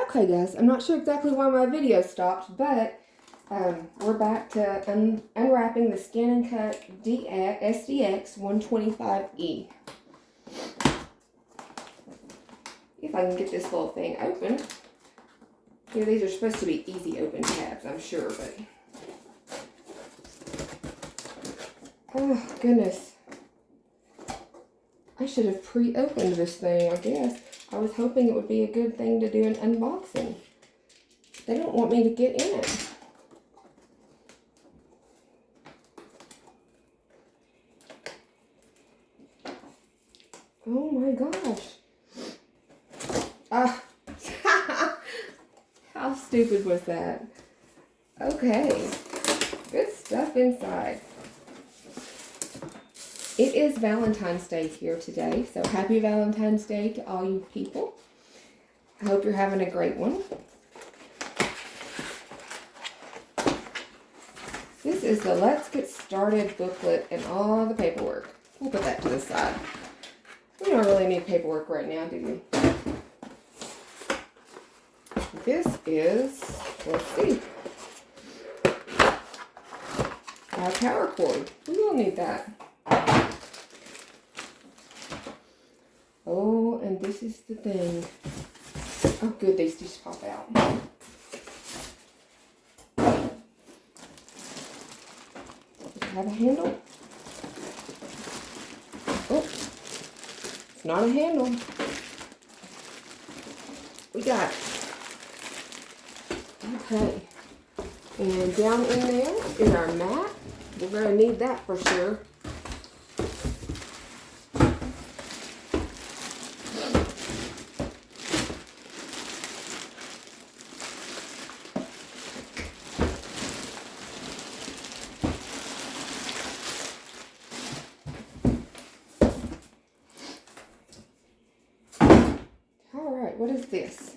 Okay guys, I'm not sure exactly why my video stopped, but we're back to unwrapping the Scan N Cut SDX 125E. If I can get this little thing open. You know, these are supposed to be easy open tabs, I'm sure, but... Oh, goodness. I should have pre-opened this thing, I guess. I was hoping it would be a good thing to do an unboxing. They don't want me to get in it. Oh my gosh. Ah. How stupid was that? Okay. Good stuff inside. It is Valentine's Day here today, so happy Valentine's Day to all you people. I hope you're having a great one. This is the Let's Get Started booklet and all the paperwork. We'll put that to the side. We don't really need paperwork right now, do we? This is, let's see, our power cord. We will need that. Oh, and this is the thing. Oh, good, these just pop out. Does it have a handle? Oh, it's not a handle. We got it. Okay. And down in there is our mat. We're going to need that for sure. What is this?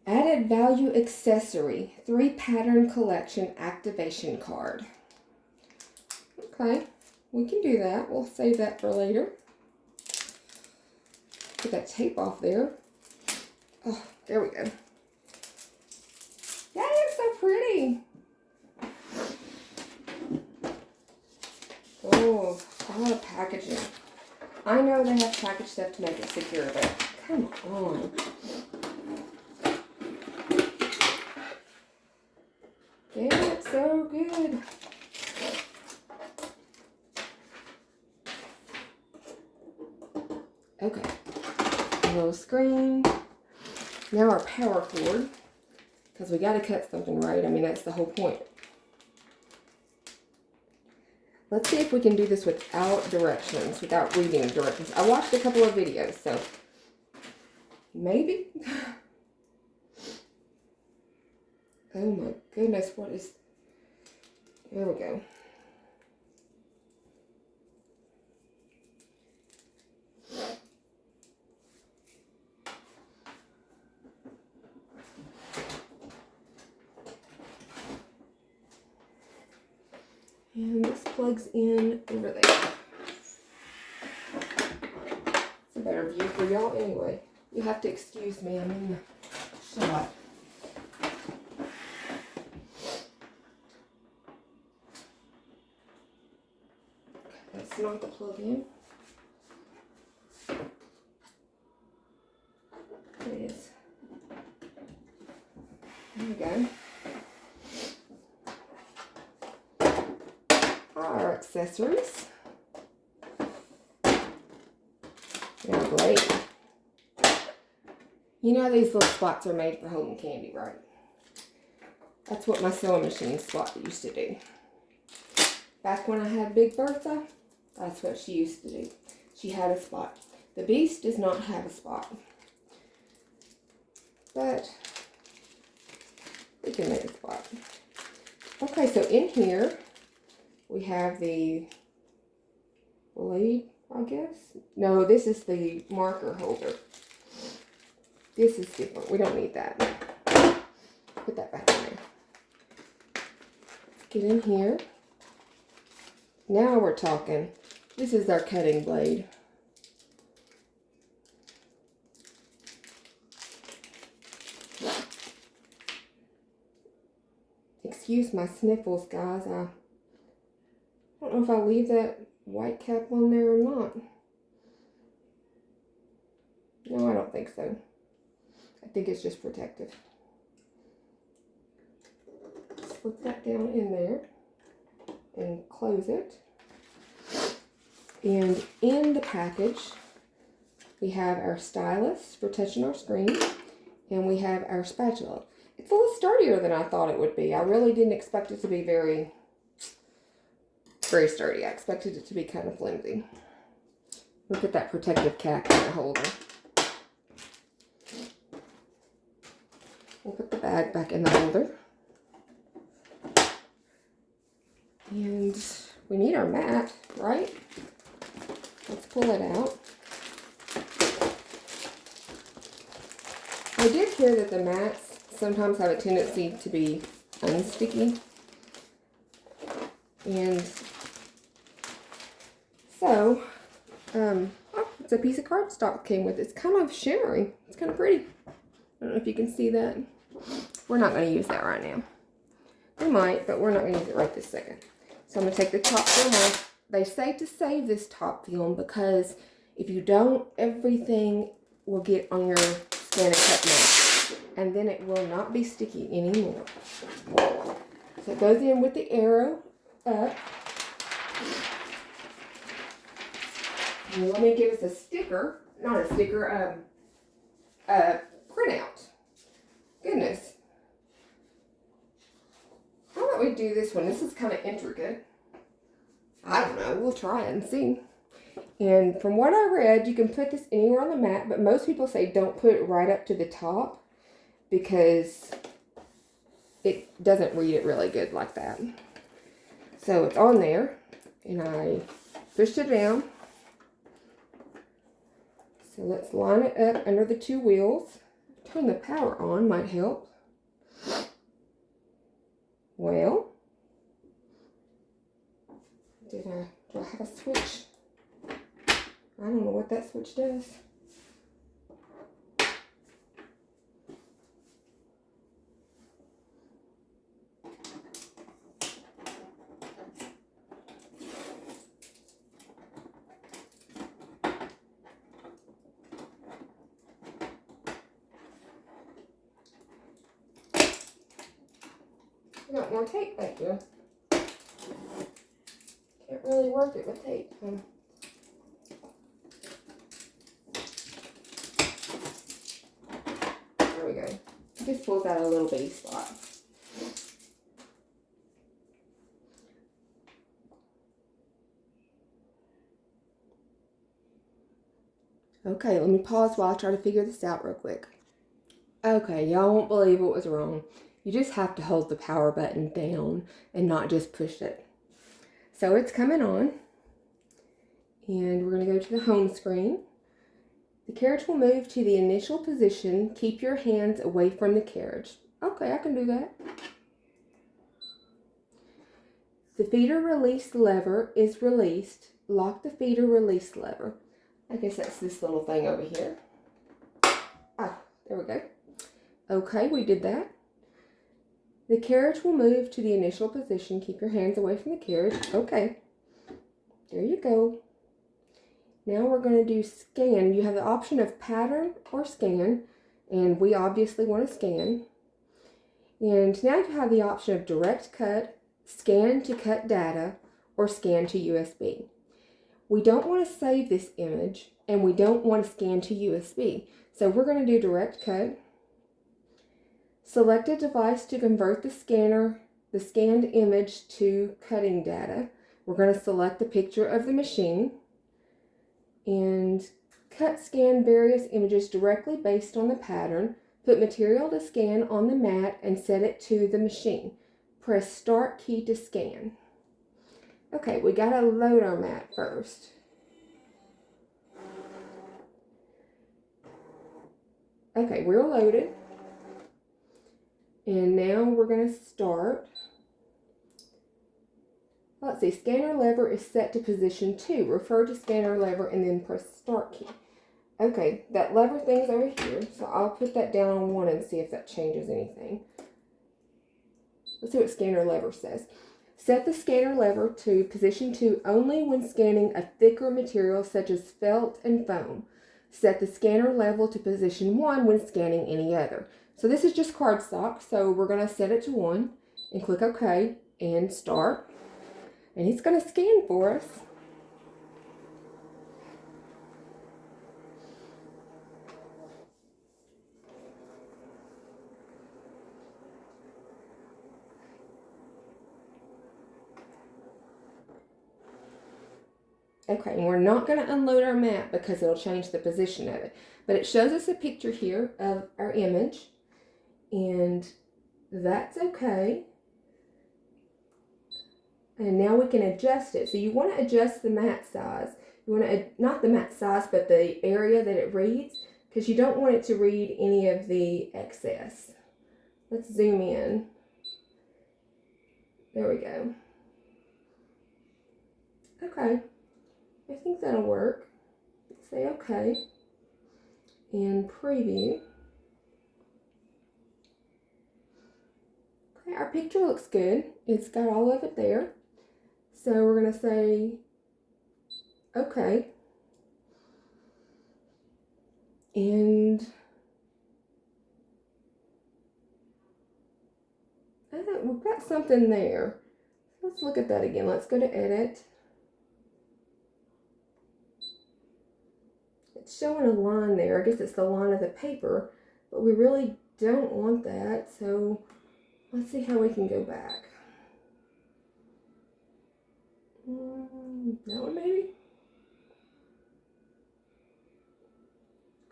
Added value accessory, 3 pattern collection activation card. Okay, we can do that. We'll save that for later. Get that tape off there. Oh, there we go. That is so pretty. Oh, a lot of packaging. I know they have packaged stuff to make it secure, but come on. It's so good. Okay. A little screen. Now our power cord. Because we got to cut something right. I mean, that's the whole point. Let's see if we can do this without directions, without reading directions. I watched a couple of videos, so maybe. Oh my goodness, what is... There we go. And this plugs in over there. It's a better view for y'all anyway. You have to excuse me, I'm in the shot. That's not the plug-in. It is. There we go. Our accessories. And a blade. You know these little spots are made for holding candy, right? That's what my sewing machine spot used to do. Back when I had Big Bertha, that's what she used to do. She had a spot. The Beast does not have a spot. But we can make a spot. Okay, so in here we have the blade, I guess. No, this is the marker holder. This is different. We don't need that. Put that back in there. Let's get in here. Now we're talking. This is our cutting blade. excuse my sniffles, guys. I don't know if I'll leave that white cap on there or not. No, I don't think so. I think it's just protective. Slip that down in there and close it. And in the package, we have our stylus for touching our screen, and we have our spatula. It's a little sturdier than I thought it would be. I really didn't expect it to be very sturdy. I expected it to be kind of flimsy. We'll put that protective cap in the holder. We'll put the bag back in the holder. And we need our mat, right? Let's pull it out. I did hear that the mats sometimes have a tendency to be unsticky. And so, oh, it's a piece of cardstock came with it. It's kind of shimmery. It's kind of pretty. I don't know if you can see that. We're not going to use that right now. We might, but we're not going to use it right this second. So I'm going to take the top film off. They say to save this top film because if you don't, everything will get on your Scan N Cut mat. And then it will not be sticky anymore. So it goes in with the arrow up. And let me give us a sticker. Not a sticker, printout. Goodness. How about we do this one? This is kind of intricate. I don't know. We'll try it and see. And from what I read, you can put this anywhere on the mat, but most people say don't put it right up to the top because it doesn't read it really good like that. So it's on there, and I pushed it down. So let's line it up under the two wheels. Turn the power on might help. Well, do I have a switch? I don't know what that switch does. Got more tape back here. Can't really work it with tape. There we go. Just pulls out a little bitty spot. Okay, let me pause while I try to figure this out real quick. Okay, y'all won't believe what was wrong. You just have to hold the power button down and not just push it. So it's coming on. And we're going to go to the home screen. The carriage will move to the initial position. Keep your hands away from the carriage. Okay, I can do that. The feeder release lever is released. Lock the feeder release lever. I guess that's this little thing over here. Ah, there we go. Okay, we did that. The carriage will move to the initial position. Keep your hands away from the carriage. Okay. There you go. Now we're going to do scan. You have the option of pattern or scan, and we obviously want to scan. And now you have the option of direct cut, scan to cut data, or scan to USB. We don't want to save this image, and we don't want to scan to USB. So we're going to do direct cut. Select a device to convert the scanned image to cutting data. We're going to select the picture of the machine and scan various images directly based on the pattern. Put material to scan on the mat and set it to the machine. Press start key to scan. Okay, we got to load our mat first. Okay, we're loaded. And now we're going to start. Let's see, scanner lever is set to position 2. Refer to scanner lever and then press start key. Okay, that lever thing's over here, so I'll put that down on 1 and see if that changes anything. Let's see what scanner lever says. Set the scanner lever to position 2 only when scanning a thicker material such as felt and foam. Set the scanner level to position 1 when scanning any other. So this is just cardstock, so we're going to set it to 1 and click OK and start. And it's going to scan for us. Okay, and we're not going to unload our mat because it'll change the position of it. But it shows us a picture here of our image, and that's okay. And now we can adjust it. So you want to adjust the mat size. You want to, not the mat size, but the area that it reads, because you don't want it to read any of the excess. Let's zoom in. There we go. Okay. I think that'll work. Say OK and preview. Okay, our picture looks good. It's got all of it there. So we're going to say OK. And we've got something there. Let's look at that again. Let's go to edit. It's showing a line there. I guess it's the line of the paper, but we really don't want that. So let's see how we can go back. That one maybe?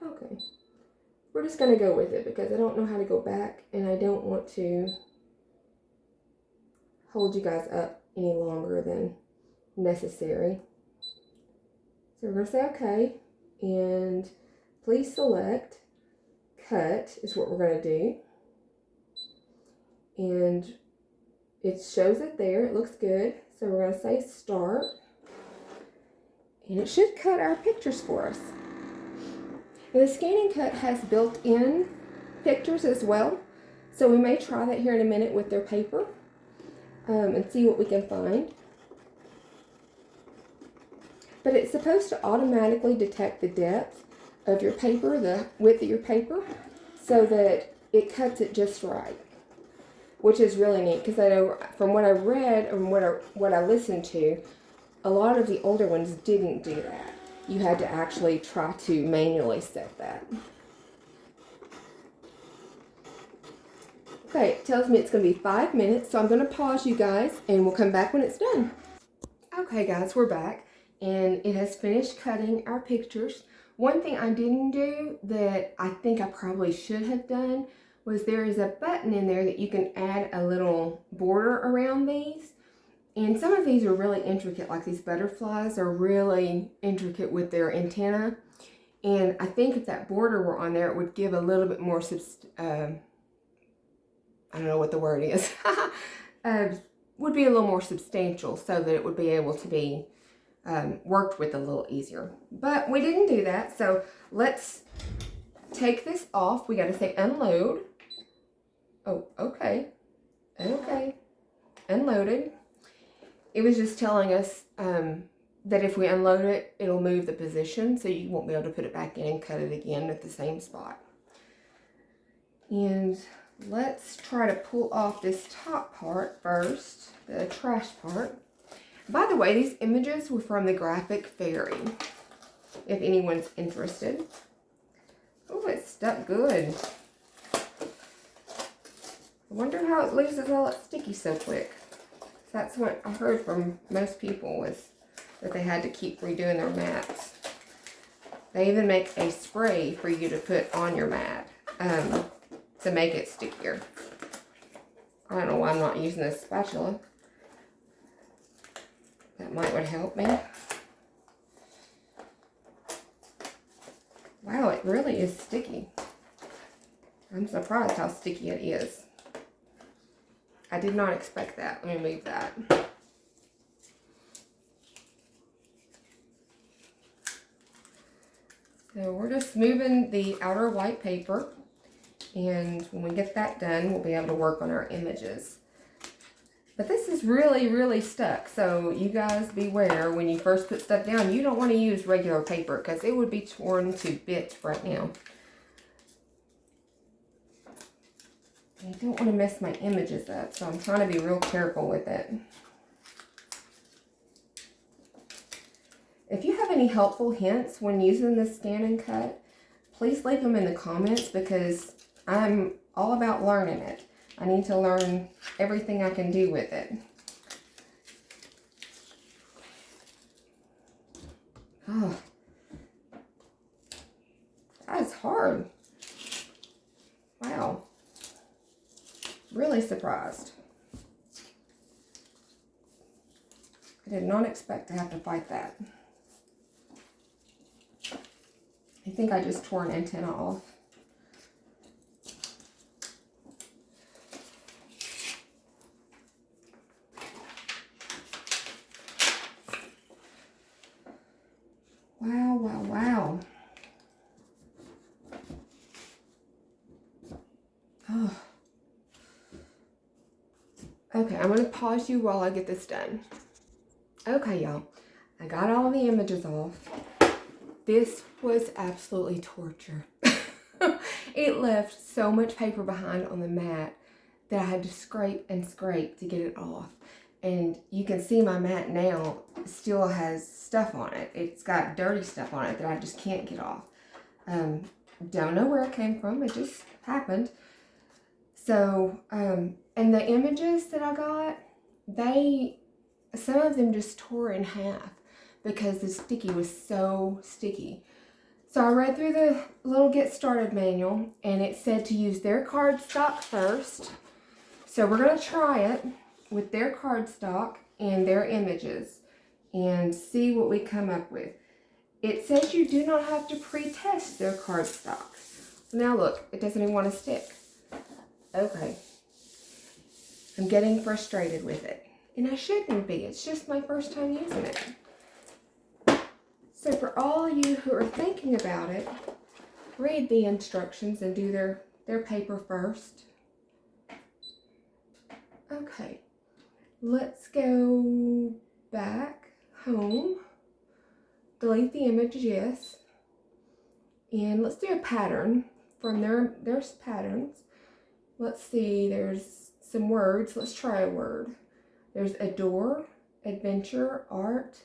Okay. We're just going to go with it because I don't know how to go back and I don't want to hold you guys up any longer than necessary. So we're going to say OK. And please select cut is what we're going to do. And it shows it there. It looks good. So we're going to say start. And it should cut our pictures for us. And the Scan N Cut has built-in pictures as well. So we may try that here in a minute with their paper and see what we can find. But it's supposed to automatically detect the depth of your paper, the width of your paper, so that it cuts it just right, which is really neat because I know from what I read and what I listened to, a lot of the older ones didn't do that. You had to actually try to manually set that. Okay, it tells me it's going to be 5 minutes, so I'm going to pause you guys and we'll come back when it's done. Okay guys, we're back. And it has finished cutting our pictures. One thing I didn't do that I think I probably should have done was there is a button in there that you can add a little border around these. And some of these are really intricate, like these butterflies are really intricate with their antenna. And I think if that border were on there, it would give a little bit more, I don't know what the word is, would be a little more substantial so that it would be able to be worked with a little easier. But we didn't do that, so let's take this off. We got to say unload. Oh, okay. Okay. Unloaded. It was just telling us that if we unload it, it'll move the position, so you won't be able to put it back in and cut it again at the same spot. And let's try to pull off this top part first, the trash part. By the way, these images were from the Graphic Fairy, if anyone's interested. Oh, it's stuck good. I wonder how it loses all its sticky so quick. That's what I heard from most people, was that they had to keep redoing their mats. They even make a spray for you to put on your mat to make it stickier. I don't know why I'm not using this spatula. That would help me. Wow, it really is sticky. I'm surprised how sticky it is. I did not expect that. Let me move that. So we're just moving the outer white paper, and when we get that done, we'll be able to work on our images. But this is really, really stuck. So you guys beware when you first put stuff down. You don't want to use regular paper because it would be torn to bits right now. I don't want to mess my images up, so I'm trying to be real careful with it. If you have any helpful hints when using this Scan and Cut, please leave them in the comments because I'm all about learning it. I need to learn everything I can do with it. Oh, that is hard. Wow. Really surprised. I did not expect to have to fight that. I think I just tore an antenna off. Wow, wow, wow. Oh. Okay, I'm going to pause you while I get this done. Okay, y'all. I got all the images off. This was absolutely torture. It left so much paper behind on the mat that I had to scrape and scrape to get it off. And you can see my mat now still has stuff on it. It's got dirty stuff on it that I just can't get off. Don't know where it came from. It just happened. So, and the images that I got, some of them just tore in half because the sticky was so sticky. So I read through the little get started manual and it said to use their cardstock first. So we're going to try it with their cardstock and their images and see what we come up with. It says you do not have to pre-test their cardstock. Now look, it doesn't even want to stick. Okay. I'm getting frustrated with it. And I shouldn't be. It's just my first time using it. So for all you who are thinking about it, read the instructions and do their paper first. Okay. Let's go back home. Delete the image, yes. And let's do a pattern from there's patterns. Let's see, there's some words. Let's try a word. There's adore, adventure, art,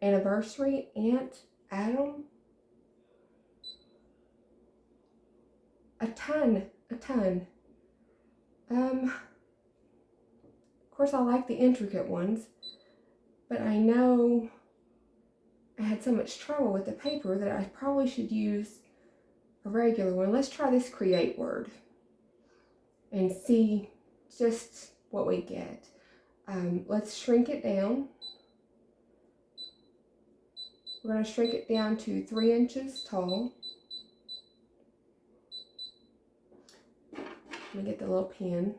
anniversary, ant, atom. A ton. Of course I like the intricate ones, but I know I had so much trouble with the paper that I probably should use a regular one. Let's try this create word and see just what we get. Let's shrink it down. We're going to shrink it down to 3 inches tall. Let me get the little pen.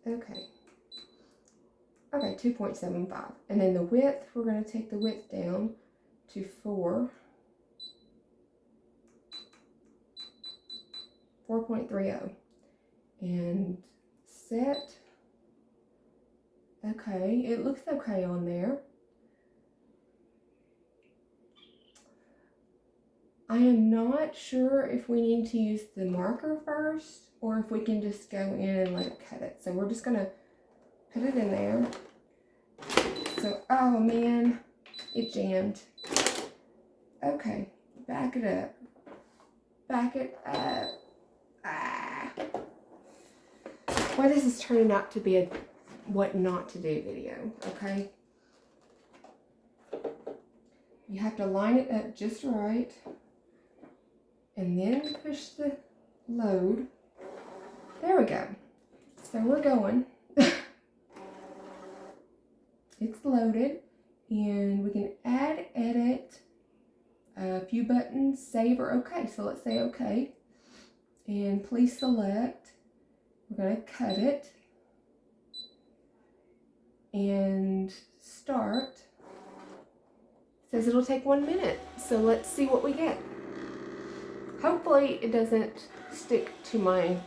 Okay. Okay, 2.75. And then the width, we're going to take the width down to 4.30. And set. Okay, it looks okay on there. I am not sure if we need to use the marker first or if we can just go in and let it cut it. So we're just going to put it in there. So, oh man, it jammed. Okay, back it up. Back it up. Ah. Well, this is turning out to be a what not to do video, okay? You have to line it up just right and then push the load. There we go. So we're going. It's loaded and we can add, edit, a few buttons, save or okay. So let's say okay. And please select. We're going to cut it and start. It says it'll take 1 minute. So let's see what we get. Hopefully it doesn't stick to my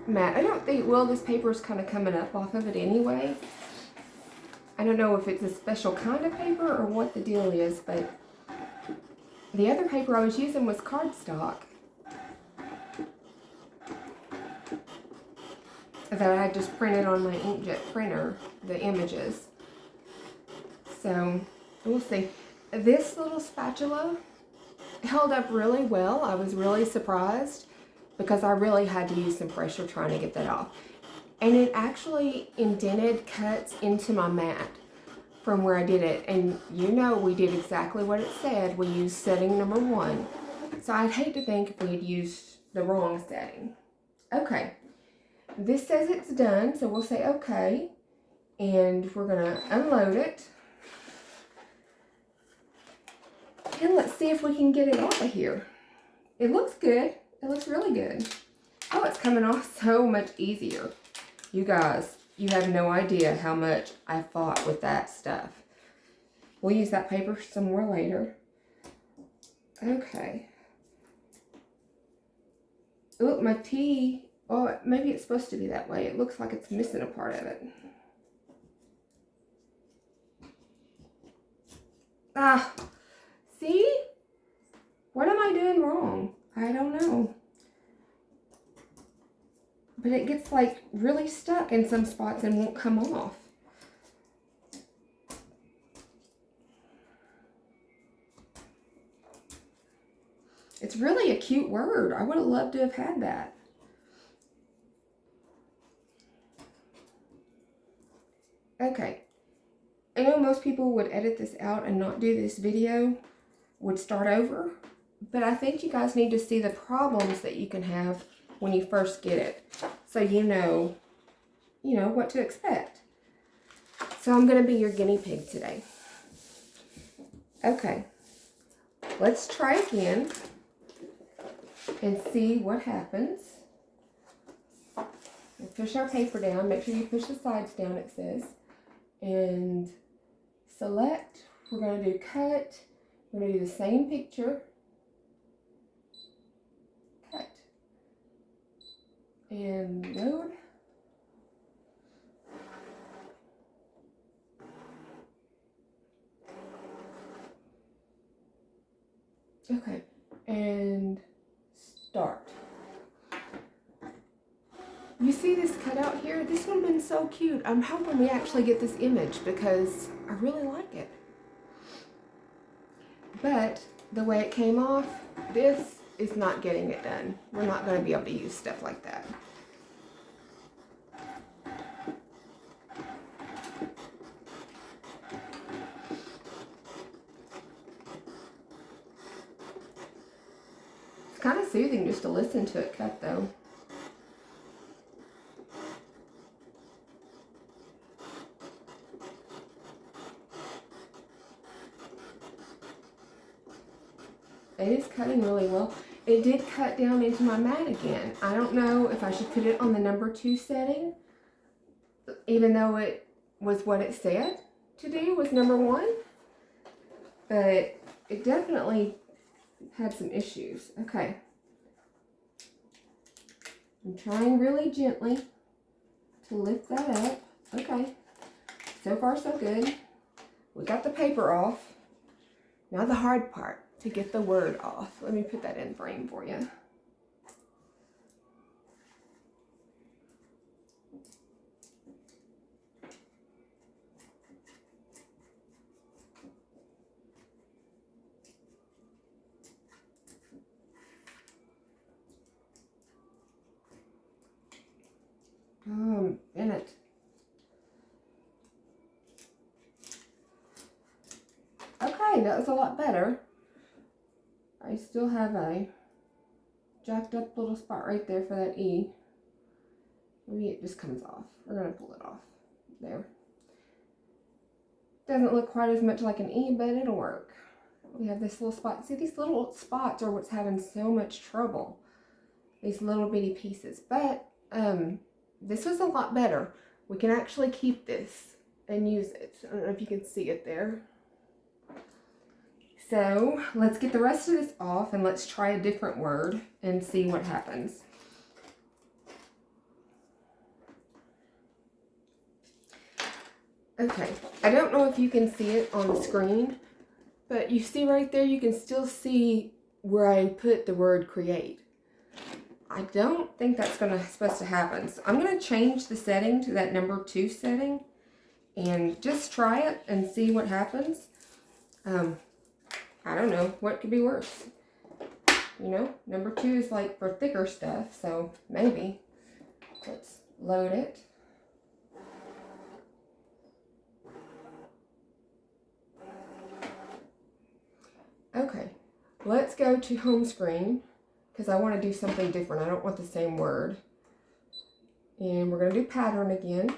mat. I don't think, well, this paper is kind of coming up off of it anyway. I don't know if it's a special kind of paper or what the deal is, but the other paper I was using was cardstock that I had just printed on my inkjet printer, the images. So we'll see. This little spatula held up really well. I was really surprised because I really had to use some pressure trying to get that off. And it actually indented cuts into my mat from where I did it. And you know we did exactly what it said. We used setting number 1. So I'd hate to think if we had used the wrong setting. Okay, this says it's done, so we'll say okay. And we're gonna unload it. And let's see if we can get it off of here. It looks good. It looks really good. Oh, it's coming off so much easier. You guys, you have no idea how much I fought with that stuff. We'll use that paper some more later. Okay. Look, my T, oh, maybe it's supposed to be that way. It looks like it's missing a part of it. Ah, see? What am I doing wrong? I don't know. But it gets like really stuck in some spots and won't come off. It's really a cute word. I would have loved to have had that. Okay. I know most people would edit this out and not do this video, would start over, but I think you guys need to see the problems that you can have when you first get it, so you know what to expect. So I'm going to be your guinea pig today. Okay, let's try again and see what happens. We'll push our paper down. Make sure you push the sides down, it says. And select. We're going to do cut. We're going to do the same picture. Cut. And load. Okay. And start. You see this cutout here? This would have been so cute. I'm hoping we actually get this image because I really like it. But the way it came off, this is not getting it done. We're not going to be able to use stuff like that. It's kind of soothing just to listen to it cut though. It is cutting really well. It did cut down into my mat again. I don't know if I should put it on the number 2 setting, even though it was what it said to do, was number 1. But it definitely had some issues. Okay. I'm trying really gently to lift that up. Okay. So far so good. We got the paper off. Now the hard part. To get the word off. Let me put that in frame for you. In it. Okay, that was a lot better. I still have a jacked up little spot right there for that E. Maybe it just comes off. We're going to pull it off. There. Doesn't look quite as much like an E, but it'll work. We have this little spot. See, these little spots are what's having so much trouble. These little bitty pieces. But this was a lot better. We can actually keep this and use it. I don't know if you can see it there. So let's get the rest of this off and let's try a different word and see what happens. Okay, I don't know if you can see it on the screen, but you see right there, you can still see where I put the word create. I don't think that's supposed to happen. So I'm gonna change the setting to that number 2 setting and just try it and see what happens. I don't know what could be worse. You know, number 2 is like for thicker stuff, so maybe. Let's load it. Okay, let's go to home screen because I want to do something different. I don't want the same word. And we're going to do pattern again.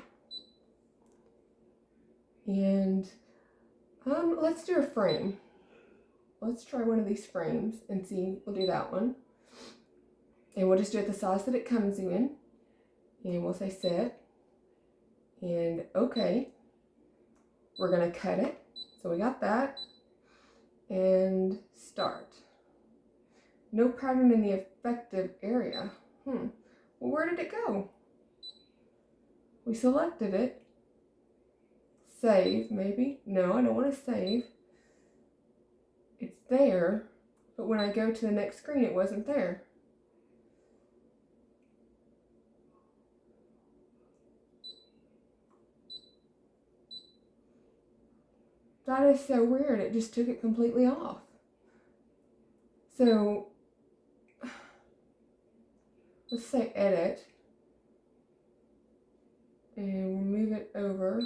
And let's do a frame. Let's try one of these frames and see. We'll do that one. And we'll just do it the size that it comes in. And we'll say set. And okay. We're going to cut it. So we got that. And start. No pattern in the effective area. Well, where did it go? We selected it. Save, maybe. No, I don't want to save. It's there, but when I go to the next screen, it wasn't there. That is so weird. It just took it completely off. So, let's say edit. And we'll move it over.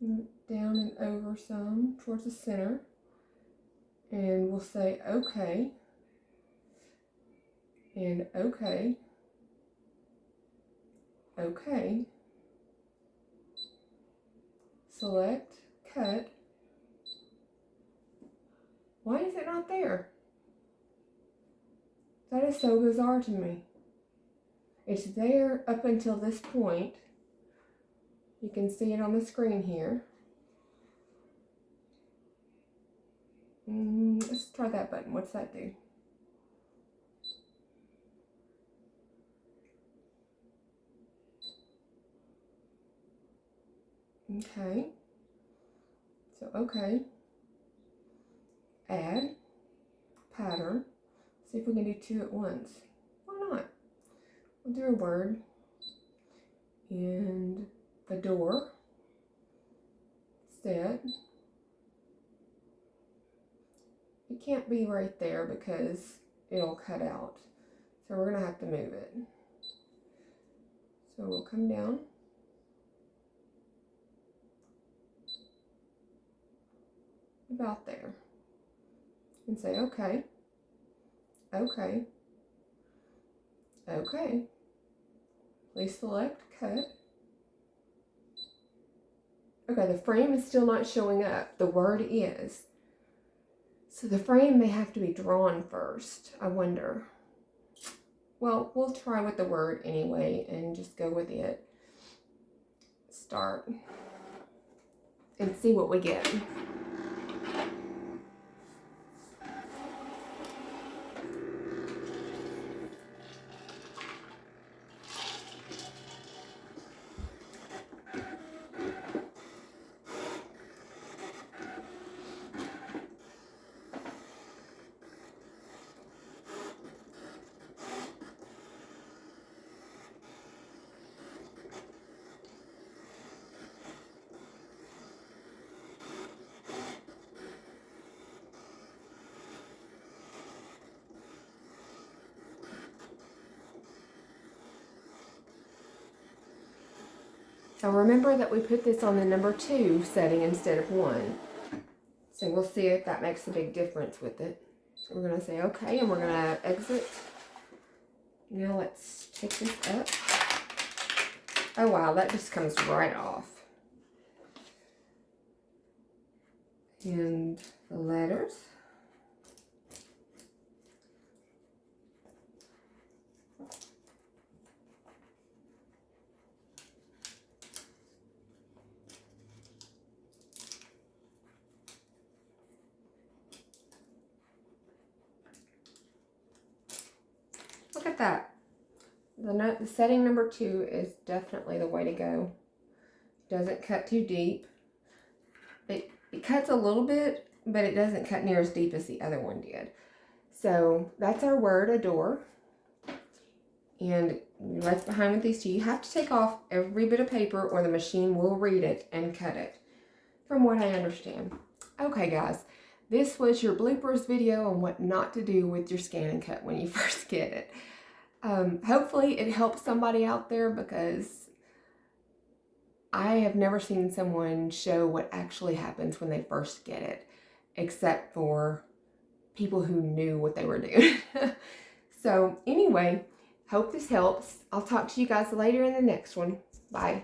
Down and over some towards the center. And we'll say okay. And okay. Okay. Select, cut. Why is it not there? That is so bizarre to me. It's there up until this point. You can see it on the screen here. Let's try that button. What's that do? Okay. So, okay. Add. Pattern. See if we can do 2 at once. Why not? We'll do a word. And the door. Set. It can't be right there because it'll cut out. So we're going to have to move it. So we'll come down. About there. And say okay. Okay. Okay. Please select cut. Okay, the frame is still not showing up. The word is. So the frame may have to be drawn first. I wonder. Well, we'll try with the word anyway and just go with it. Start. And see what we get. So remember that we put this on the number 2 setting instead of 1. So we'll see if that makes a big difference with it. So we're going to say okay, and we're going to exit. Now let's take this up. Oh wow, that just comes right off. And the letters. at that. The setting number 2 is definitely the way to go. Doesn't cut too deep. It cuts a little bit, but it doesn't cut near as deep as the other one did. So that's our word, adore. And you're left behind with these two. You have to take off every bit of paper or the machine will read it and cut it, from what I understand. Okay, guys, this was your bloopers video on what not to do with your Scan N Cut when you first get it. Hopefully it helps somebody out there, because I have never seen someone show what actually happens when they first get it, except for people who knew what they were doing. So anyway, hope this helps. I'll talk to you guys later in the next one. Bye.